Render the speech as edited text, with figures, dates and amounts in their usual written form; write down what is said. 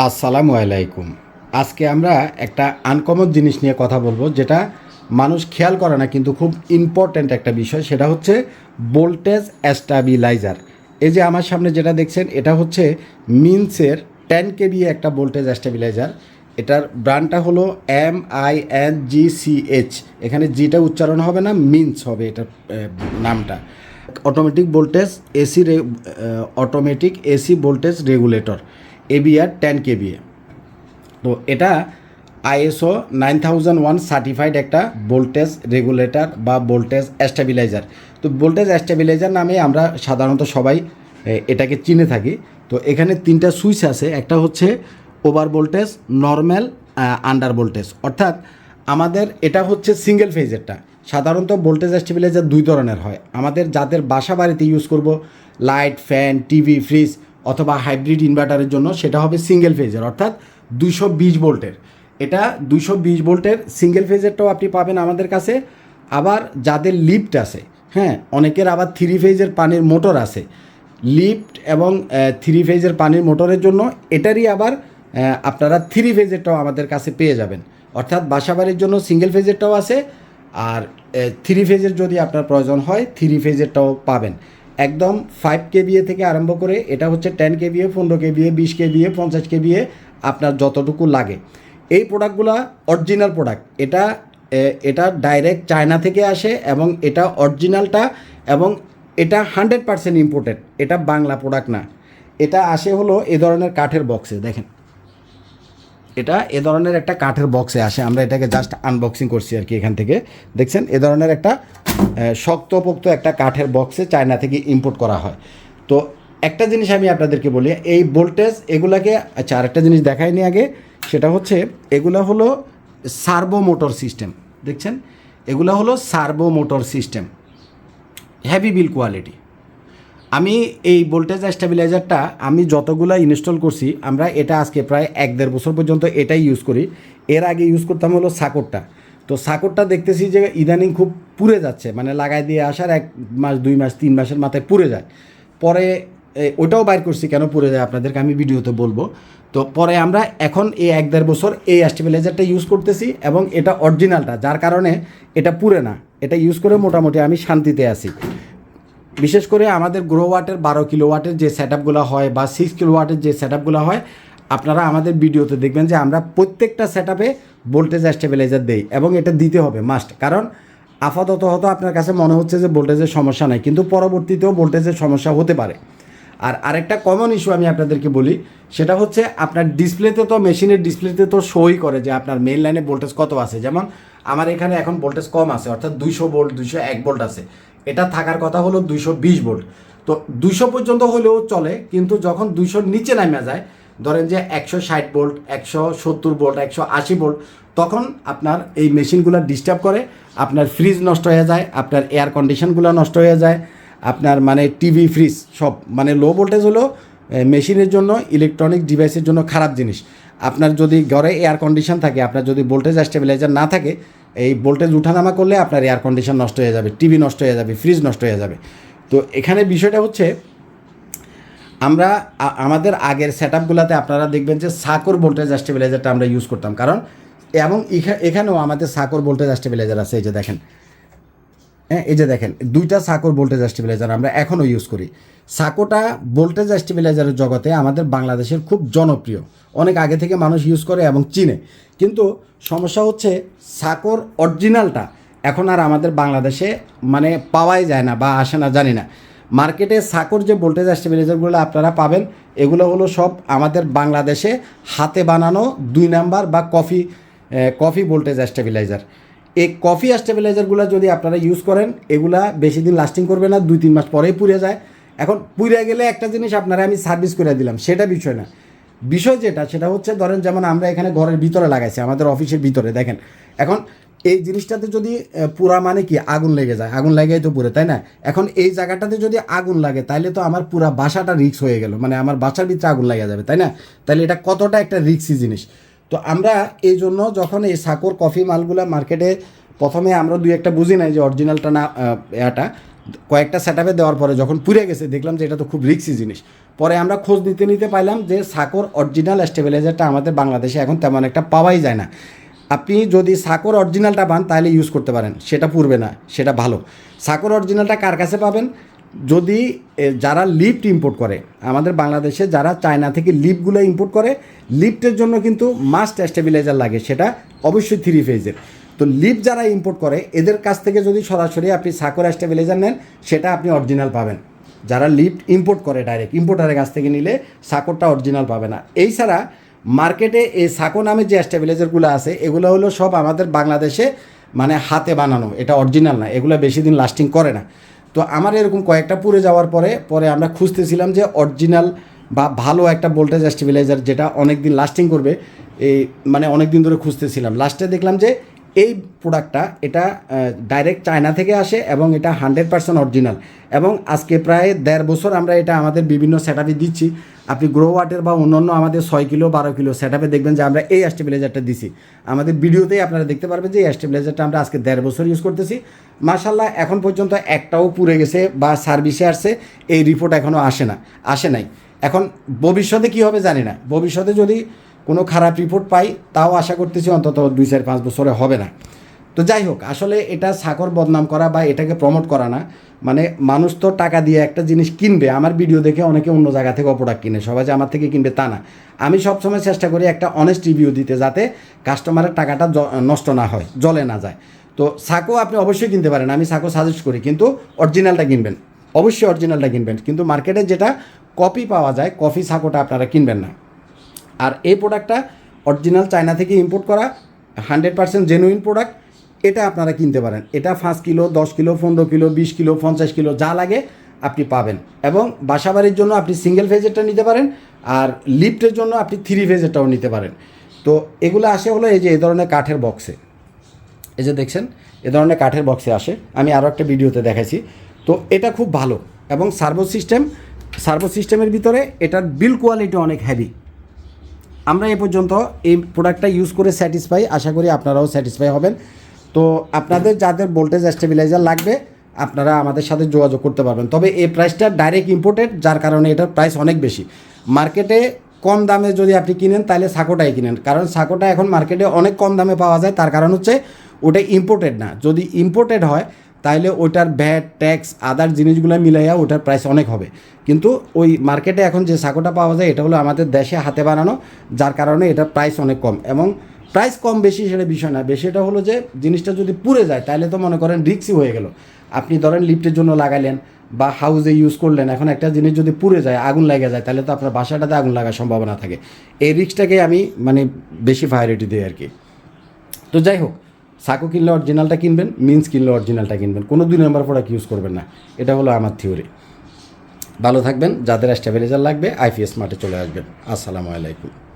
আসসালামু আলাইকুম। আজকে আমরা একটা আনকমন জিনিস নিয়ে কথা বলবো, যেটা মানুষ খেয়াল করে না কিন্তু খুব ইম্পর্ট্যান্ট একটা বিষয়। সেটা হচ্ছে ভোল্টেজ স্ট্যাবিলাইজার। এই যে আমার সামনে যেটা দেখছেন, এটা হচ্ছে মিন্সের 10 kVA একটা ভোল্টেজ স্ট্যাবিলাইজার। এটার ব্র্যান্ডটা হলো MINGCH। এখানে জিটা উচ্চারণ হবে না, মিন্স হবে এটার নামটা। Automatic voltage AC automatic AC voltage regulator, ABR 10 kVA। তো এটা ISO 9001 সার্টিফাইড একটা ভোল্টেজ রেগুলেটর বা ভোল্টেজ স্ট্যাবিলাইজার। তো ভোল্টেজ স্ট্যাবিলাইজার নামে আমরা সাধারণত সবাই এটাকে চিনে থাকি। তো এখানে তিনটা সুইচ আছে, একটা হচ্ছে over voltage, normal, under voltage. অর্থাৎ আমাদের এটা হচ্ছে সিঙ্গেল ফেজেরটা। সাধারণত ভোল্টেজ স্ট্যাবিলাইজার দুই ধরনের হয়। আমাদের যাদের বাসা বাড়িতে ইউজ করব, লাইট, ফ্যান, টিভি, ফ্রিজ অথবা হাইব্রিড ইনভার্টারের জন্য, সেটা হবে সিঙ্গেল ফেজের, অর্থাৎ 220 ভোল্টের। এটা 220 ভোল্টের সিঙ্গেল ফেজেরটাও আপনি পাবেন আমাদের কাছে। আবার যাদের লিফট আছে, হ্যাঁ, অনেকের আবার 3 ফেজের পানির মোটর আছে। লিফট এবং 3 ফেজের পানির মোটরের জন্য এটারই আবার আপনারা 3 ফেজেরটাও আমাদের কাছে পেয়ে যাবেন। অর্থাৎ বাসাবাড়ির জন্য সিঙ্গেল ফেজেরটাও আছে, আর 3 ফেজের যদি আপনার প্রয়োজন হয় 3 ফেজেরটাও পাবেন। একদম 5 kVA থেকে আরম্ভ করে এটা হচ্ছে 10 kVA, 15 kVA, 20 kVA, 50 kVA, আপনার যতটুকু লাগে। এই প্রোডাক্টগুলো অরিজিনাল প্রোডাক্ট। এটা ডাইরেক্ট চায়না থেকে আসে এবং এটা অরিজিনালটা, এবং এটা 100% ইম্পোর্টেড। এটা বাংলা প্রোডাক্ট না। এটা আসে হলো এ ধরনের কাঠের বক্সে। দেখেন, এটা এ ধরনের একটা কাঠের বক্সে আসে। আমরা এটাকে জাস্ট আনবক্সিং করছি আর কি। এখান থেকে দেখছেন এ ধরনের একটা শক্তপোক্ত একটা কাঠের বক্সে চায়না থেকে ইম্পোর্ট করা হয়। তো একটা জিনিস আমি আপনাদেরকে বলি, এই ভোল্টেজ এগুলাকে, আচ্ছা আরেকটা জিনিস দেখাইনি আগে, সেটা হচ্ছে এগুলো হলো সার্ভো মোটর সিস্টেম। দেখছেন, এগুলো হলো সার্ভো মোটর সিস্টেম, হেভি বিল কোয়ালিটি। আমি এই ভোল্টেজ স্ট্যাবিলাইজারটা আমি যতগুলো ইনস্টল করছি, আমরা এটা আজকে প্রায় 1-1.5 বছর পর্যন্ত এটাই ইউজ করি। এর আগে ইউজ করতাম হলো সাকরটা। তো সাকরটা দেখতেছি যে ইদানিং খুব পুড়ে যাচ্ছে, মানে লাগাই দিয়ে আসার 1 মাস, 2 মাস, 3 মাসের মাথায় পুড়ে যায়। পরে ওইটাও বাইর করছি কেন পুড়ে যায় আপনাদেরকে আমি ভিডিওতে বলবো। তো পরে আমরা এখন এই 1-1.5 বছর এই স্ট্যাবিলাইজারটা ইউজ করতেছি, এবং এটা অরিজিনালটা, যার কারণে এটা পুড়ে না। এটা ইউজ করে মোটামুটি আমি শান্তিতে আছি। বিশেষ করে আমাদের গ্রো ওয়াটের 12 কিলোওয়াটের যে সেট আপগুলো হয় বা 6 কিলোওয়াটের যে সেট আপগুলো হয়, আপনারা আমাদের ভিডিওতে দেখবেন যে আমরা প্রত্যেকটা সেট আপে ভোল্টেজ স্টেবিলাইজার দেই, এবং এটা দিতে হবে মাস্ট। কারণ আপাতত হয়তো আপনার কাছে মনে হচ্ছে যে ভোল্টেজের সমস্যা নাই, কিন্তু পরবর্তীতেও ভোল্টেজের সমস্যা হতে পারে। আর আরেকটা কমন ইস্যু আমি আপনাদেরকে বলি, সেটা হচ্ছে আপনার ডিসপ্লেতে তো, মেশিনের ডিসপ্লেতে তো শোই করে যে আপনার মেইন লাইনে ভোল্টেজ কত আছে। যেমন আমার এখানে এখন ভোল্টেজ কম আছে, অর্থাৎ 200 ভোল্ট, 201 ভোল্ট আছে। এটা থাকার কথা হলো 220 ভোল্ট। তো 200 পর্যন্ত হলেও চলে, কিন্তু যখন 200-র নিচে নামে যায়, ধরেন যে 160 ভোল্ট, 170 ভোল্ট, 180 ভোল্ট, তখন আপনার এই মেশিনগুলো ডিস্টার্ব করে। আপনার ফ্রিজ নষ্ট হয়ে যায়, আপনার এয়ার কন্ডিশনগুলো নষ্ট হয়ে যায়, আপনার মানে টিভি, ফ্রিজ সব, মানে লো ভোল্টেজ হলো মেশিনের জন্য, ইলেকট্রনিক ডিভাইসের জন্য খারাপ জিনিস। আপনার যদি ঘরে এয়ার কন্ডিশন থাকে, আপনার যদি ভোল্টেজ স্টেবিলাইজার না থাকে, এই ভোল্টেজ উঠানামা করলে আপনার এয়ার কন্ডিশন নষ্ট হয়ে যাবে, টিভি নষ্ট হয়ে যাবে, ফ্রিজ নষ্ট হয়ে যাবে। তো এখানে বিষয়টা হচ্ছে, আমরা আমাদের আগের সেট আপগুলোতে আপনারা দেখবেন যে সাকর ভোল্টেজ স্টেবিলাইজারটা আমরা ইউজ করতাম। কারণ এবং এখানেও আমাদের সাকর ভোল্টেজ স্টেবিলাইজার আছে। এই যে দেখেন, হ্যাঁ, এই যে দেখেন, 2টা সাকর ভোল্টেজ স্টেবিলাইজার আমরা এখনও ইউজ করি। সাকোটা ভোল্টেজ স্টেবিলাইজারের জগতে আমাদের বাংলাদেশের খুব জনপ্রিয়, অনেক আগে থেকে মানুষ ইউজ করে এবং চিনে। কিন্তু সমস্যা হচ্ছে সাকোর অরিজিনালটা এখন আর আমাদের বাংলাদেশে মানে পাওয়াই যায় না বা আসে না, জানি না। মার্কেটে সাকোর যে ভোল্টেজ স্টেবিলাইজারগুলো আপনারা পাবেন, এগুলো হলো সব আমাদের বাংলাদেশে হাতে বানানো 2 নাম্বার বা কফি ভোল্টেজ স্টেবিলাইজার। এই কফি স্টেবিলাইজারগুলো যদি আপনারা ইউজ করেন, এগুলা বেশি দিন লাস্টিং করবে না, 2-3 মাস পরেই পুড়ে যায়। এখন পুড়ে গেলে একটা জিনিস আপনারা আমি সার্ভিস করে দিলাম, সেটা বিষয় না। বিষয় যেটা, সেটা হচ্ছে ধরেন যেমন আমরা এখানে ঘরের ভিতরে লাগাইছি, আমাদের অফিসের ভিতরে দেখেন, এখন এই জিনিসটাতে যদি পুরা, মানে কি, আগুন লেগে যায়, আগুন লাগাই তো পুরে, তাই না? এখন এই জায়গাটাতে যদি আগুন লাগে, তাইলে তো আমার পুরা বাসাটা রিস্ক হয়ে গেল, মানে আমার বাসার ভিতরে আগুন লেগে যাবে, তাই না? তাহলে এটা কতটা একটা রিস্কি জিনিস। তো আমরা এই জন্য যখন এই সাকোর কফি মালগুলা মার্কেটে প্রথমে আমরা 2-1টা বুঝি নাই যে অরিজিনালটা না, এটা কয়েকটা সেট আপে দেওয়ার পরে যখন পুড়ে গেছে, দেখলাম যে এটা তো খুব রিস্কি জিনিস। পরে আমরা খোঁজ নিতে নিতে পাইলাম যে সাকোর অরিজিনাল স্টেবিলাইজারটা আমাদের বাংলাদেশে এখন তেমন একটা পাওয়াই যায় না। আপনি যদি সাকোর অরিজিনালটা পান তাহলে ইউজ করতে পারেন, সেটা পূর্বে না, সেটা ভালো। সাকোর অরিজিনালটা কার কাছে পাবেন? যদি যারা লিফট ইম্পোর্ট করে, আমাদের বাংলাদেশে যারা চায়না থেকে লিফটগুলো ইম্পোর্ট করে, লিফটের জন্য কিন্তু মাস্ট স্টেবিলাইজার লাগে, সেটা অবশ্যই 3 ফেজের। তো লিফট যারা ইম্পোর্ট করে এদের কাছ থেকে যদি সরাসরি আপনি সাকোর স্টেবিলাইজার নেন, সেটা আপনি অরিজিনাল পাবেন। যারা লিফট ইম্পোর্ট করে ডাইরেক্ট ইম্পোর্টারের কাছ থেকে নিলে সাকোরটা অরিজিনাল পাবে না। এই ছাড়া মার্কেটে এই সাকো নামে যে স্টেবিলাইজারগুলো আছে এগুলো হলো সব আমাদের বাংলাদেশে মানে হাতে বানানো, এটা অরিজিনাল না, এগুলো বেশি দিন লাস্টিং করে না। তো আমার এরকম কয়েকটা পুড়ে যাওয়ার পরে আমরা খুঁজতেছিলাম যে অরিজিনাল বা ভালো একটা ভোল্টেজ স্টেবিলাইজার যেটা অনেক দিন লাস্টিং করবে, এই মানে অনেক দিন ধরে খুঁজতেছিলাম। লাস্টে দেখলাম যে এই প্রোডাক্টটা এটা ডাইরেক্ট চায়না থেকে আসে এবং এটা 100% অরিজিনাল, এবং আজকে প্রায় 1.5 বছর আমরা এটা আমাদের বিভিন্ন সেটআপে দিচ্ছি। আপনি গ্রো ওয়াটের বা অন্যান্য আমাদের 6 কিলো 12 কিলো সেটআপে দেখবেন যে আমরা এই স্টেবিলাইজারটা দিছি। আমাদের ভিডিওতেই আপনারা দেখতে পারবেন যে এই স্টেবিলাইজারটা আমরা আজকে 1.5 বছর ইউজ করতেছি। মাশাআল্লাহ এখন পর্যন্ত একটাও পুড়ে গেছে বা সার্ভিসে আসছে এই রিপোর্ট এখনও আসে নাই। এখন ভবিষ্যতে কী হবে জানি না, ভবিষ্যতে যদি কোনো খারাপ রিপোর্ট পাই তাও আশা করতেছি অন্তত 2-4-5 বছরে হবে না। তো যাই হোক, আসলে এটা সাকর বদনাম করা বা এটাকে প্রমোট করা না, মানে মানুষ তো টাকা দিয়ে একটা জিনিস কিনবে, আমার ভিডিও দেখে অনেকে অন্য জায়গা থেকে প্রোডাক্ট কিনে, সবাই যে আমার থেকে কিনবে তা না। আমি সবসময় চেষ্টা করি একটা অনেস্ট রিভিউ দিতে, যাতে কাস্টমারের টাকাটা নষ্ট না হয়, জলে না যায়। তো সাকো আপনি অবশ্যই কিনতে পারেন, আমি সাকো সাজেস্ট করি, কিন্তু অরিজিনালটা কিনবেন, অবশ্যই অরিজিনালটা কিনবেন। কিন্তু মার্কেটে যেটা কপি পাওয়া যায়, কপি সাকোটা আপনারা কিনবেন না। আর এই প্রোডাক্টটা অরিজিনাল চায়না থেকে ইম্পোর্ট করা 100% জেনুইন প্রোডাক্ট, এটা আপনারা কিনতে পারেন। এটা 5 kilo 10 kilo 15 kilo 20 kilo 50 kilo যা লাগে আপনি পাবেন। এবং বাসাবাড়ির জন্য আপনি সিঙ্গেল ফেজেরটা নিতে পারেন, আর লিফটের জন্য আপনি 3 ফেজেরটাও নিতে পারেন। তো এগুলো আসে হলো এই যে এই ধরনের কাঠের বক্সে, এই যে দেখছেন এ ধরনের কাঠের বক্সে আসে, আমি আরও একটা ভিডিওতে দেখাইছি। তো এটা খুব ভালো, এবং সার্ভো সিস্টেমের ভিতরে এটার বিল্ড কোয়ালিটি অনেক হেভি। আমরা এ পর্যন্ত এই প্রোডাক্টটা ইউজ করে স্যাটিসফাই, আশা করি আপনারাও স্যাটিসফাই হবেন। তো আপনাদের যাদের ভোল্টেজ স্টেবিলাইজার লাগবে আপনারা আমাদের সাথে যোগাযোগ করতে পারবেন। তবে এই প্রাইসটা ডাইরেক্ট ইম্পোর্টেড, যার কারণে এটার প্রাইস অনেক বেশি। মার্কেটে কম দামে যদি আপনি কিনেন তাহলে সাকোটাই কিনেন, কারণ সাকোটা এখন মার্কেটে অনেক কম দামে পাওয়া যায়, তার কারণ হচ্ছে ওটা ইম্পোর্টেড না। যদি ইম্পোর্টেড হয় তাহলে ওইটার ভ্যাট ট্যাক্স আদার জিনিসগুলো মিলাইয়া ওটার প্রাইস অনেক হবে। কিন্তু ওই মার্কেটে এখন যে সাকোটা পাওয়া যায় এটা হলো আমাদের দেশে হাতে বানানো, যার কারণে এটার প্রাইস অনেক কম। এবং প্রাইস কম বেশি সেটা বিষয় না, বেশিটা হলো যে জিনিসটা যদি পুড়ে যায় তাহলে তো মনে করেন রিস্কই হয়ে গেল। আপনি ধরেন লিফটের জন্য লাগাইলেন বা হাউসে ইউজ করলেন, এখন একটা জিনিস যদি পুড়ে যায় আগুন লেগে যায় তাহলে তো আপনার বাসাটাতে আগুন লাগার সম্ভাবনা থাকে। এই রিস্কটাকে আমি মানে বেশি প্রায়োরিটি দিই আর কি। তো যাই হোক, সাকো কিনলে অরিজিনালটা কিনবেন, মিন্স কিনলে অরিজিনালটা কিনবেন, কোনো 2 নম্বর প্রোডাক্ট ইউজ করবেন না, এটা হলো আমার থিওরি। ভালো থাকবেন, যাদের স্টেবিলাইজার লাগবে আইপিএস মার্টে চলে আসবেন। আসসালামু আলাইকুম।